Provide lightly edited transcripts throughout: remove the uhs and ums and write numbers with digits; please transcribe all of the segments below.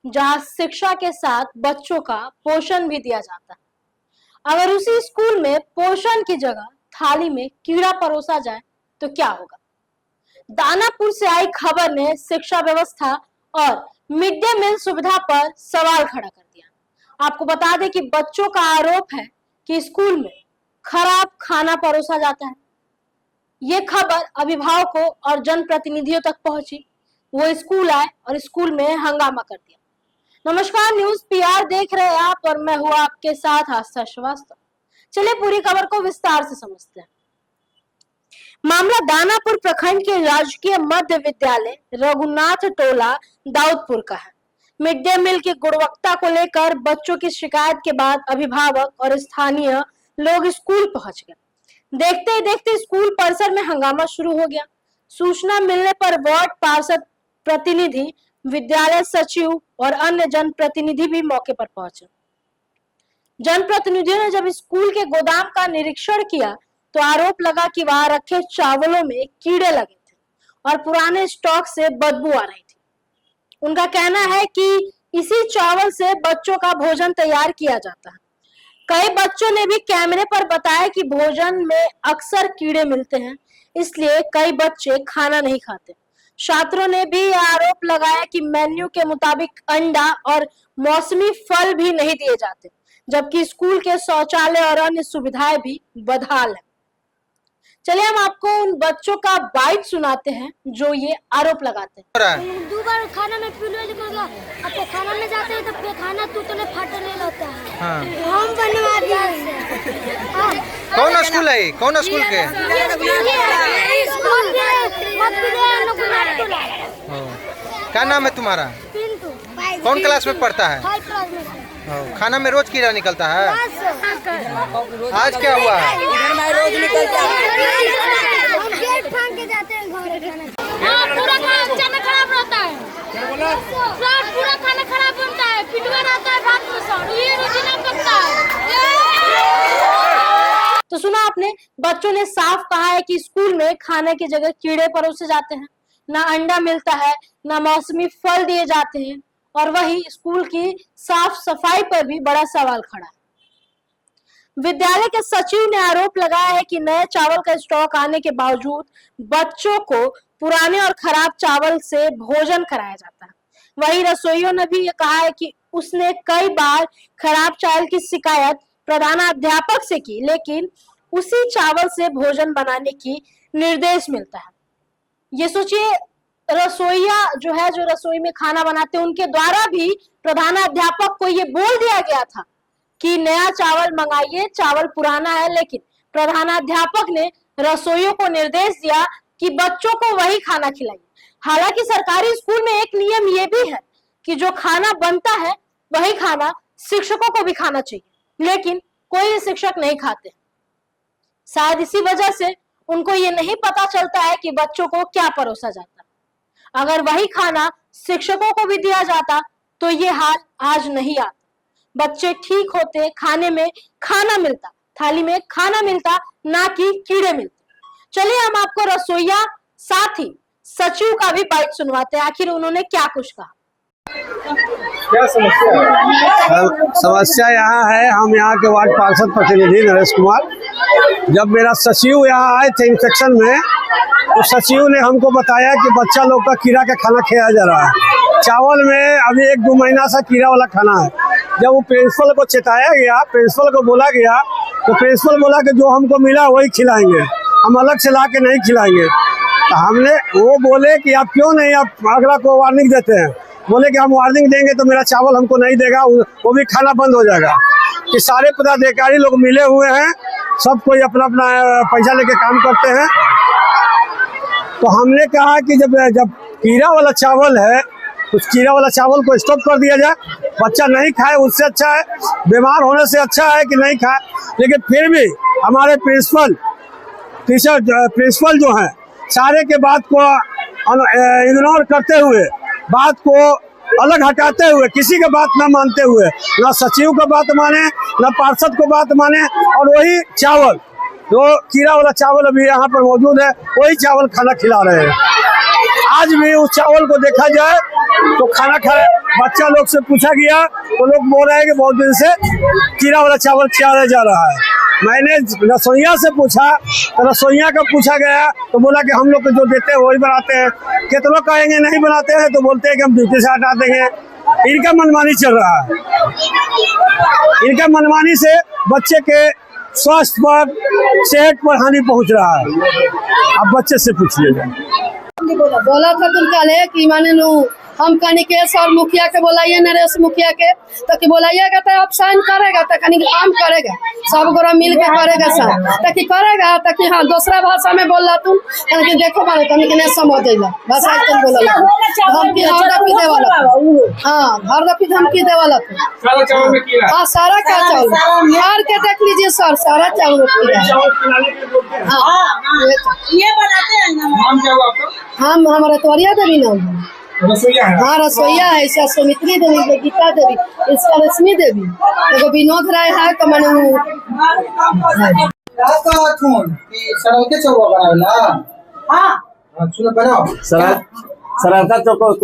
जहां शिक्षा के साथ बच्चों का पोषण भी दिया जाता है। अगर उसी स्कूल में पोषण की जगह थाली में कीड़ा परोसा जाए तो क्या होगा? दानापुर से आई खबर ने शिक्षा व्यवस्था और मिड डे मील सुविधा पर सवाल खड़ा कर दिया। आपको बता दें कि बच्चों का आरोप है कि स्कूल में खराब खाना परोसा जाता है। ये खबर अभिभावकों और जनप्रतिनिधियों तक पहुंची। वो स्कूल आए और स्कूल में हंगामा कर दिया। नमस्कार, न्यूज पीआर देख रहे हैं आप और मैं हूं आपके साथ आस्था श्रीवास्तव। चलिए पूरी खबर को विस्तार से समझते हैं। मामला दानापुर प्रखंड के राजकीय मध्य विद्यालय रघुनाथ टोला दाऊदपुर का है। मिड डे मील की गुणवत्ता को लेकर बच्चों की शिकायत के बाद अभिभावक और स्थानीय लोग स्कूल पहुंच गए। देखते ही देखते स्कूल परिसर में हंगामा शुरू हो गया। सूचना मिलने पर वार्ड पार्षद प्रतिनिधि, विद्यालय सचिव और अन्य जनप्रतिनिधि भी मौके पर पहुंचे। जनप्रतिनिधियों ने जब स्कूल के गोदाम का निरीक्षण किया तो आरोप लगा कि वहां रखे चावलों में कीड़े लगे थे और पुराने स्टॉक से बदबू आ रही थी। उनका कहना है कि इसी चावल से बच्चों का भोजन तैयार किया जाता है। कई बच्चों ने भी कैमरे पर बताया कि भोजन में अक्सर कीड़े मिलते हैं, इसलिए कई बच्चे खाना नहीं खाते। छात्रों ने भी आरोप लगाया कि मेन्यू के मुताबिक अंडा और मौसमी फल भी नहीं दिए जाते, जबकि स्कूल के शौचालय और अन्य सुविधाएं भी बदहाल है। चलिए हम आपको उन बच्चों का बाइट सुनाते हैं जो ये आरोप लगाते हैं। 2 बार खाना में अब खाना में जाते हैं तो खाना टूटने फाटने लगता है। हाँ। हम बनवा दिए। कौन स्कूल है? कौन स्कूल के? क्या नाम है तुम्हारा? पिंटू। कौन क्लास में पढ़ता है? 5 क्लास में। खाना में रोज कीड़ा निकलता है। आज क्या हुआ? इधर में रोज निकलता है। हम गेट फांग के जाते हैं घर खाना। हाँ, पूरा खाना खराब रहता है। पूरा खाना खराब बनता है। पिटवा रहता है भात में सर। ये रोजीना बनता है। तो सुना आपने, बच्चों ने साफ कहा है कि स्कूल में खाने की जगह कीड़े परोसे जाते हैं, ना अंडा मिलता है, ना मौसमी फल दिए जाते हैं और वही स्कूल की साफ सफाई पर भी बड़ा सवाल खड़ा है। विद्यालय के सचिव ने आरोप लगाया है कि नए चावल का स्टॉक आने के बावजूद बच्चों को पुराने और खराब चावल से भोजन कराया जाता है। वही रसोइयों ने भी कहा है कि उसने कई बार खराब चावल की शिकायत प्रधानाध्यापक से की, लेकिन उसी चावल से भोजन बनाने की निर्देश मिलता है। ये सोचिए, रसोइया जो है, जो रसोई में खाना बनाते हैं, उनके द्वारा भी प्रधानाध्यापक को ये बोल दिया गया था कि नया चावल मंगाइए, चावल पुराना है, लेकिन प्रधानाध्यापक ने रसोइयों को निर्देश दिया कि बच्चों को वही खाना खिलाइए। हालांकि सरकारी स्कूल में एक नियम ये भी है कि जो खाना बनता है वही खाना शिक्षकों को भी खाना चाहिए, लेकिन कोई शिक्षक नहीं खाते। शायद इसी वजह से उनको ये नहीं पता चलता है कि बच्चों को क्या परोसा जाता है। अगर वही खाना शिक्षकों को भी दिया जाता तो ये हाल आज नहीं आता। बच्चे ठीक होते, खाने में खाना मिलता, थाली में खाना मिलता, ना कि कीड़े मिलते। चलिए हम आपको रसोइया साथ ही सचिव का भी बाइट सुनवाते हैं, आखिर उन्होंने क्या कुछ कहा। क्या समस्या है? समस्या यहाँ है, हम यहाँ के वार्ड पार्षद प्रतिनिधि नरेश कुमार, जब मेरा सचिव यहाँ आए थे इंस्पेक्शन में, तो सचिव ने हमको बताया कि बच्चा लोग का कीड़ा का खाना खाया जा रहा है। चावल में अभी 1-2 महीना से कीड़ा वाला खाना है। जब वो प्रिंसिपल को चेताया गया, प्रिंसिपल को बोला गया, तो प्रिंसिपल बोला कि जो हमको मिला वही खिलाएंगे, हम अलग से ला के नहीं खिलाएंगे। तो हमने, वो बोले कि आप क्यों नहीं आप अगला को वार्निंग देते हैं? बोले कि हम वार्निंग देंगे तो मेरा चावल हमको नहीं देगा, वो भी खाना बंद हो जाएगा। कि सारे पदाधिकारी लोग मिले हुए हैं, सब कोई अपना अपना पैसा लेके काम करते हैं। तो हमने कहा कि जब कीड़ा वाला चावल है, उस कीड़ा वाला चावल को स्टॉप कर दिया जाए। बच्चा नहीं खाए उससे अच्छा है, बीमार होने से अच्छा है कि नहीं खाए। लेकिन फिर भी हमारे प्रिंसिपल जो हैं, सारे के बात को इग्नोर करते हुए, बात को अलग हटाते हुए, किसी का बात ना मानते हुए, ना सचिव का बात माने, ना पार्षद को बात माने, और वही चावल, जो कीड़ा वाला चावल अभी यहाँ पर मौजूद है, वही चावल खाना खिला रहे हैं। आज भी उस चावल को देखा जाए तो खाना बच्चा लोग से पूछा गया तो लोग बोल रहे हैं कि बहुत दिन से कीड़ा वाला चावल खिलाया जा रहा है। मैंने रसोइया से पूछा तो रसोइया का पूछा गया तो बोला कि हम लोग को जो देते हैं वही बनाते हैं। कितने लोग कहेंगे नहीं बनाते हैं तो बोलते हैं कि हम ड्यूटी से हटा देंगे। इनका मनमानी चल रहा है। इनका मनमानी से बच्चे के स्वास्थ्य पर, सेहत पर हानि पहुंच रहा है। अब बच्चे से पूछिएगा। बोला था तुम कल कि माने हम कनिकेश और मुखिया के बोलाइए, नरेश मुखिया के तो कि बोलाइएगा तो अब साइन करेगा तो कहीं काम करेगा, सब गोरा मिल के करेगा साइन ताकि करेगा ताकि हाँ दूसरा भाषा में बोल रहा तुम कि देखो मारे कहीं नहीं समझ देगा भाषा तुम बोला धमकी हर दफी दे वाला हाँ हर दफी धमकी दे वाला हाँ सारा का चावल हार के देख लीजिए सर सारा चावल ये बनाते हैं हम हमारा तोरिया देवी नाम है। हाँ रसोईया है, इसका सुमित्री देवी, गीता देवी, इसका रश्मि देवी, एगो विनोद राय है तो मैंने सरलता चौको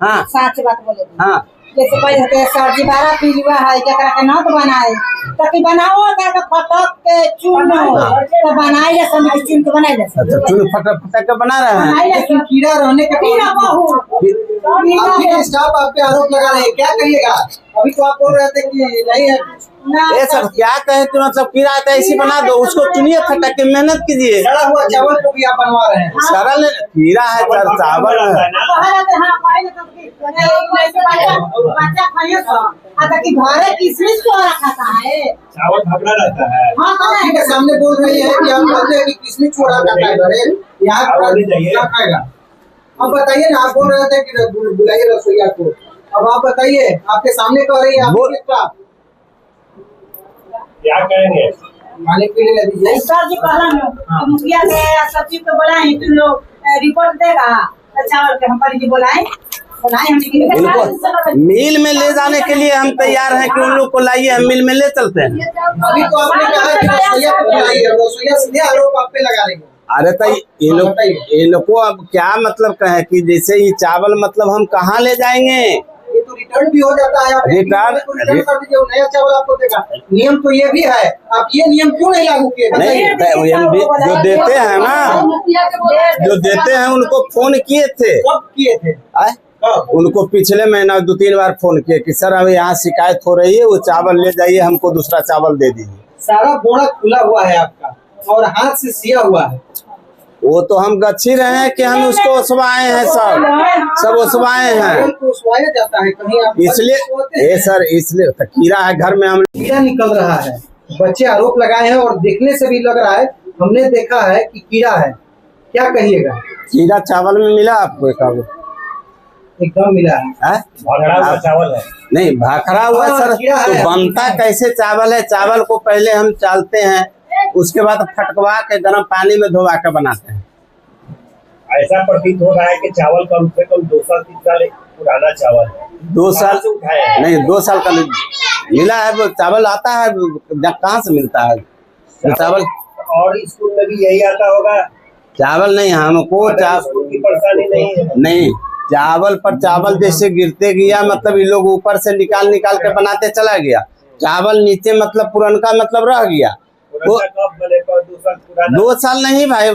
हाँ सच बात बोले हाँ जैसे पहले सब्जी बारा पीलुआ है जरा के न तो बनाए ताकि बनाओ करके फटक के चून तो बनाई ले सब के चून के बनाई ले अच्छा चून फटक के बना रहे हैं। लेकिन कीड़ा रहने के कीड़ा आपके स्टाफ आप पे आरोप लगा रहे हैं, क्या करिएगा? अभी तो आप बोल रहे थे कि नहीं है ये सर क्या कहे कि मतलब कीड़ा आता है इसी बना दो, उसको चुनिए फटक के मेहनत कीजिए। सड़ा हुआ चावल को भी आप बनवा रहे हैं। सरल कीड़ा है सर, चावल है घरे किसमिस को रखा है चावल भगड़ा रहता है। आपके के सामने बोल रही है कि आप बोलते हैं कि किसमिस चोरा करता है घरे, यहाँ क्या खाएगा? अब बताइए ना, आप बोल रहे थे कि बुलाइए रसोईया को, अब आप बताइए, आपके सामने कह रही है क्या कहेंगे? खाने के लिए दीजिए सर जी पहला मुखिया से सब्जी को बोलाए तुम लोग रिपोर्ट देगा चावल के हम पर बोलाए मिल में ले जाने के लिए हम तैयार हैं कि उन लोग को लाइए, हम मिल में ले चलते हैं। अभी तो आपने कहा कि रसोईया को बुलाइए, रसोईया सीधे आरोप आप पे लगा लेंगे। अरे तो ये लोग को अब क्या मतलब कहे कि जैसे ये चावल मतलब हम कहाँ ले जाएंगे? ये तो रिटर्न भी हो जाता है, आप रिटर्न कर दीजिए, नया चावल आपको देगा। नियम तो ये भी है, आप ये नियम क्यों नहीं लागू किए? नहीं जो देते हैं ना, जो देते हैं उनको फोन किए थे। कब किए थे? उनको पिछले महीना 2-3 बार फोन किए कि सर अब यहाँ शिकायत हो रही है, वो चावल ले जाइए, हमको दूसरा चावल दे दीजिए। सारा बोरा खुला हुआ है आपका और हाथ से सिया हुआ है। वो तो हम गच्छी रहे हैं कि हम उसको उसवाए हैं, सब उसवाए हैं, तो उसवाया जाता है कहीं आप इसलिए सर इसलिए कीड़ा है घर में, हम कीड़ा निकल रहा है। बच्चे आरोप लगाए हैं और देखने से भी लग रहा है, हमने देखा है कि कीड़ा है। क्या कहिएगा? कीड़ा चावल में मिला आपको? एकदम मिला है। भगड़ा हुआ चावल है? नहीं भाखड़ा हुआ सर, तो बनता कैसे चावल है? चावल को पहले हम चालते हैं, उसके बाद फटकवा के गर्म पानी में धोवा के बनाते हैं। ऐसा प्रतीत हो रहा है कि चावल कम से कम 2 साल 3 साल पुराना चावल है। 2 साल नहीं, 2 साल का मिला है वो चावल। आता है कहाँ से मिलता है चावल? और स्कूल में भी यही आता होगा चावल? नहीं हमको स्कूल की परेशानी नहीं है। नहीं, चावल पर चावल जैसे गिरते गया, मतलब ये लोग ऊपर से निकाल के बनाते चला गया, चावल नीचे मतलब पुरनका मतलब रह गया। 2 साल नहीं भाई,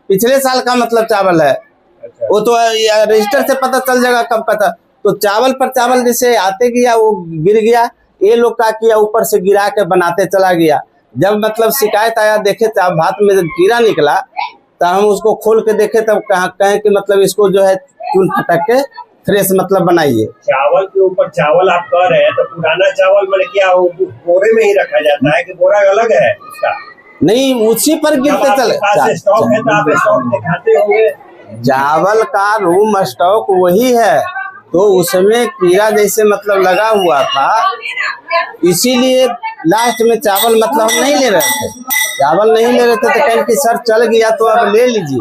पिछले साल का मतलब चावल है। अच्छा। वो तो रजिस्टर से पता चल जाएगा कब का था। तो चावल पर चावल जैसे आते गया वो गिर गया, ये लोग क्या किया ऊपर से गिरा के बनाते चला गया। जब मतलब शिकायत आया, देखे भात में जब कीड़ा निकला तो हम उसको खोल के देखे, तब कहें कि मतलब इसको जो है चून फटक के फ्रेश मतलब बनाइए। चावल के ऊपर चावल आप कह रहे हैं तो पुराना चावल मतलब क्या बोरे में ही रखा जाता है कि बोरा अलग है उसका? नहीं, उसी पर गिरते चले। स्टॉक है तो आप स्टॉक दिखाते होंगे। चावल का रूम स्टॉक वही है, तो उसमें कीड़ा जैसे मतलब लगा हुआ था, इसीलिए लास्ट में चावल मतलब हम नहीं ले रहे थे। चावल नहीं ले रहे थे तो कहें कि सर चल गया तो अब ले लीजिए।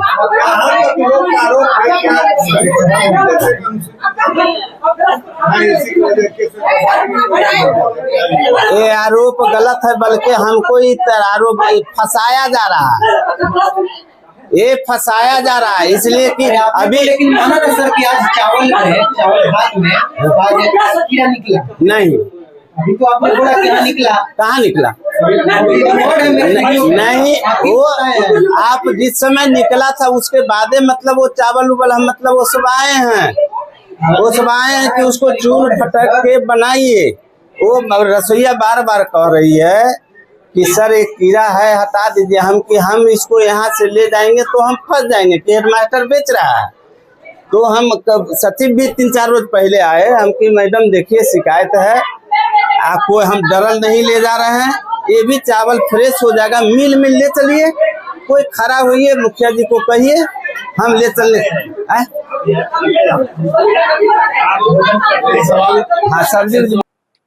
ये आरोप गलत है, बल्कि हमको आरोप फंसाया जा रहा है। ये फंसाया जा रहा है, इसलिए कि अभी लेकिन माना ना सर कि आज चावल है, चावल भात में आज कीड़ा निकला नहीं, अभी तो आपने बोला कीड़ा निकला, कहाँ निकला? नहीं नहीं, वो आप जिस समय निकला था उसके बाद मतलब वो चावल उबल हम मतलब वो सब आए हैं, वो सब आए हैं कि उसको चूर फटक के बनाइए। वो रसोईया बार बार कह रही है कि सर एक कीड़ा है हटा दीजिए, हम कि हम इसको यहाँ से ले जाएंगे तो हम फंस जाएंगे कि हेडमास्टर बेच रहा है। तो हम सचिव भी 3-4 रोज पहले आए, हम कि मैडम देखिए शिकायत है, आपको हम डरल नहीं ले जा रहे हैं, ये भी चावल फ्रेश हो जाएगा, मिल ले चलिए, कोई खराब हुई है मुखिया जी को कहिए, हम ले चलने। हाँ सब्जी।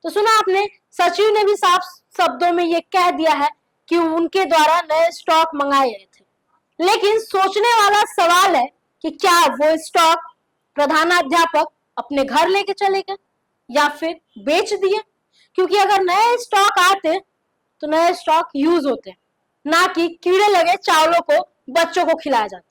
तो सुना आपने, सचिव ने भी साफ शब्दों में ये कह दिया है कि उनके द्वारा नए स्टॉक मंगाए गए थे। लेकिन सोचने वाला सवाल है कि क्या वो स्टॉक प्रधानाध्यापक अपने घर लेके चले गए या फिर बेच दिए? क्योंकि अगर नए स्टॉक आते तो नए स्टॉक यूज होते, ना कि कीड़े लगे चावलों को बच्चों को खिलाया जाता।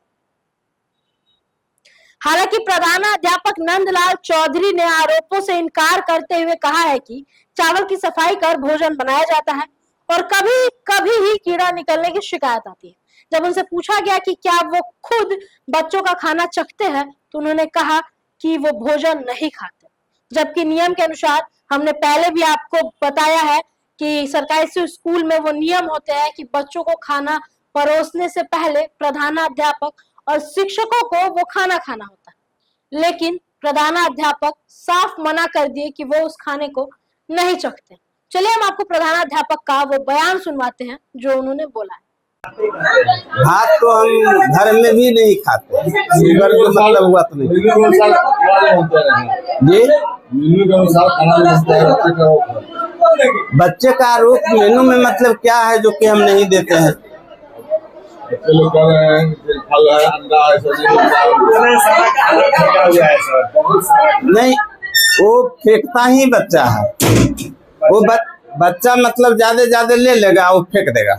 हालांकि प्रधानाध्यापक नंदलाल चौधरी ने आरोपों से इनकार करते हुए कहा है कि चावल की सफाई कर भोजन बनाया जाता है और कभी कभी ही कीड़ा निकलने की शिकायत आती है। जब उनसे पूछा गया कि क्या वो खुद बच्चों का खाना चखते हैं तो उन्होंने कहा कि वो भोजन नहीं खाते, जबकि नियम के अनुसार हमने पहले भी आपको बताया है कि सरकारी स्कूल में वो नियम होते हैं कि बच्चों को खाना परोसने से पहले प्रधानाध्यापक और शिक्षकों को वो खाना खाना होता है। लेकिन प्रधानाध्यापक साफ मना कर दिए कि वो उस खाने को नहीं चखते। चलिए हम आपको प्रधानाध्यापक का वो बयान सुनवाते हैं जो उन्होंने बोला है। भात तो हम घर में भी नहीं खाते, शुगर का मतलब हुआ तो नहीं जी। बच्चे का आरोप मेनू में मतलब क्या है जो कि हम नहीं देते हैं? नहीं, वो फेंकता ही बच्चा है, वो बच्चा मतलब ज्यादा ले लेगा, वो फेंक देगा।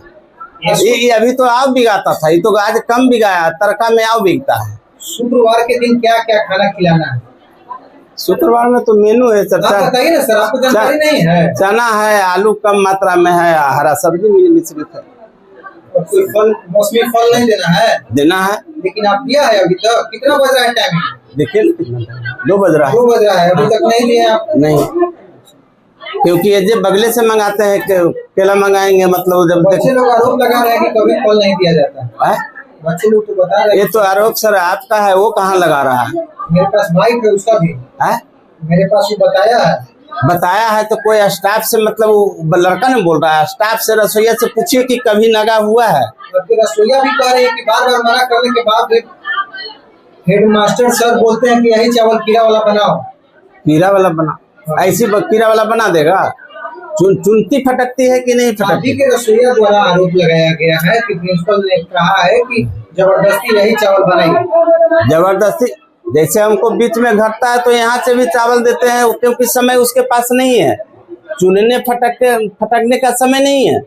ये अभी तो आव बिगाता था, ये तो आज कम बिगाया, तड़का में आव बिकता है। शुक्रवार के दिन क्या क्या खाना खिलाना है? शुक्रवार में तो मेनू है सर, बताइए ना सर, आपको जानकारी नहीं है? चना है, आलू कम मात्रा में है, हरा सब्जी मिश्रित है। और कोई फल, मौसमी फल नहीं देना है? लेकिन आप दिया है अभी तक? कितना बज रहा है टाइम? देखिए 2 बज रहा है। 2 बज रहा है, अभी तक नहीं दिए आप? नहीं, क्योंकि ये जब बगले से मंगाते हैं, केला मंगाएंगे मतलब जब बच्चे लोग आरोप लगा रहे हैं कि कभी फल नहीं दिया जाता है। बच्चे लोग तो बता रहे हैं। ये तो आरोप सर आपका है, वो कहाँ लगा रहा है? मेरे पास माइक है, उसका भी है मेरे पास, वो बताया है तो कोई स्टाफ से मतलब वो लड़का ने बोल रहा है, स्टाफ से रसोईया से पूछिए कि कभी नगा हुआ है। रसोईया भी कह रहे हैं कि बार बार मना करने के बाद हेडमास्टर सर बोलते हैं कि यही चावल कीड़ा वाला बनाओ। कीड़ा वाला बना, ऐसी कीड़ा वाला बना देगा? चुनती फटकती है कि नहीं फटकती? के रसोईया द्वारा आरोप लगाया गया है कि प्रिंसिपल ने कहा है कि जबरदस्ती यही चावल बनाएंगे। जबरदस्ती जैसे हमको बीच में घटता है तो यहाँ से भी चावल देते हैं, क्योंकि समय उसके पास नहीं है, चुनने फटकने का समय नहीं है।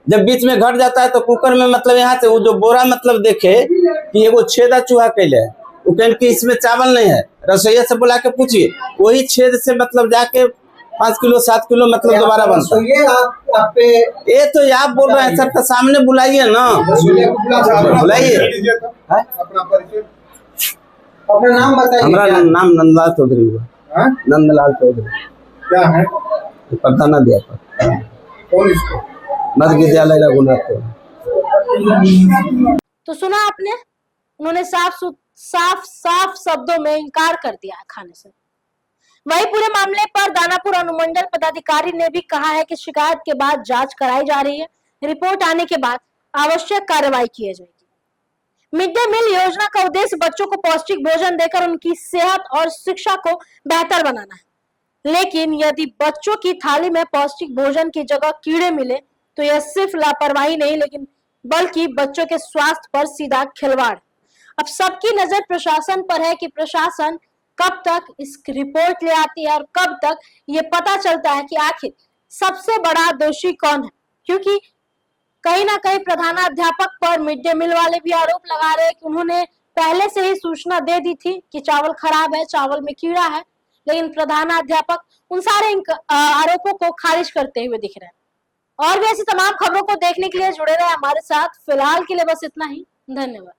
जब बीच में घट जाता है तो कुकर में मतलब यहाँ से वो जो बोरा मतलब देखे कि वो छेदा चूहा कैले है, वो कहें कि इसमें चावल नहीं है, रसोईया से बुला के पूछिए, वही छेद से मतलब जाके 5 किलो 7 किलो मतलब दोबारा बनता है। ये तो आप बोल रहे हैं सर, तो सामने बुलाइए ना, बुलाइए। अपना नाम बताइए। हमारा नाम नंदलाल चौधरी हुआ। नंदलाल चौधरी क्या है? प्रधानाध्यापक। कौन इसको? मध्य विद्यालय रघुनाथपुर। तो सुना आपने, उन्होंने साफ शब्दों में इनकार कर दिया है खाने से। वही पूरे मामले पर दानापुर अनुमंडल पदाधिकारी ने भी कहा है कि शिकायत के बाद जांच कराई जा रही है, रिपोर्ट आने के बाद आवश्यक कार्रवाई की जाएगी। मिड डे मील योजना का उद्देश्य बच्चों को पौष्टिक भोजन देकर उनकी सेहत और शिक्षा को बेहतर बनाना है। लेकिन यदि बच्चों की थाली में पौष्टिक भोजन की जगह कीड़े मिले तो यह सिर्फ लापरवाही नहीं लेकिन बल्कि बच्चों के स्वास्थ्य पर सीधा खिलवाड़। अब सबकी नजर प्रशासन पर है कि प्रशासन कब तक इस रिपोर्ट ले आती है और कब तक ये पता चलता है कि आखिर सबसे बड़ा दोषी कौन है, क्योंकि कहीं ना कहीं प्रधानाध्यापक पर मिड डे मील वाले भी आरोप लगा रहे हैं कि उन्होंने पहले से ही सूचना दे दी थी कि चावल खराब है, चावल में कीड़ा है, लेकिन प्रधानाध्यापक उन सारे आरोपों को खारिज करते हुए दिख रहे हैं। और भी ऐसी तमाम खबरों को देखने के लिए जुड़े रहे हमारे साथ। फिलहाल के लिए बस इतना ही। धन्यवाद।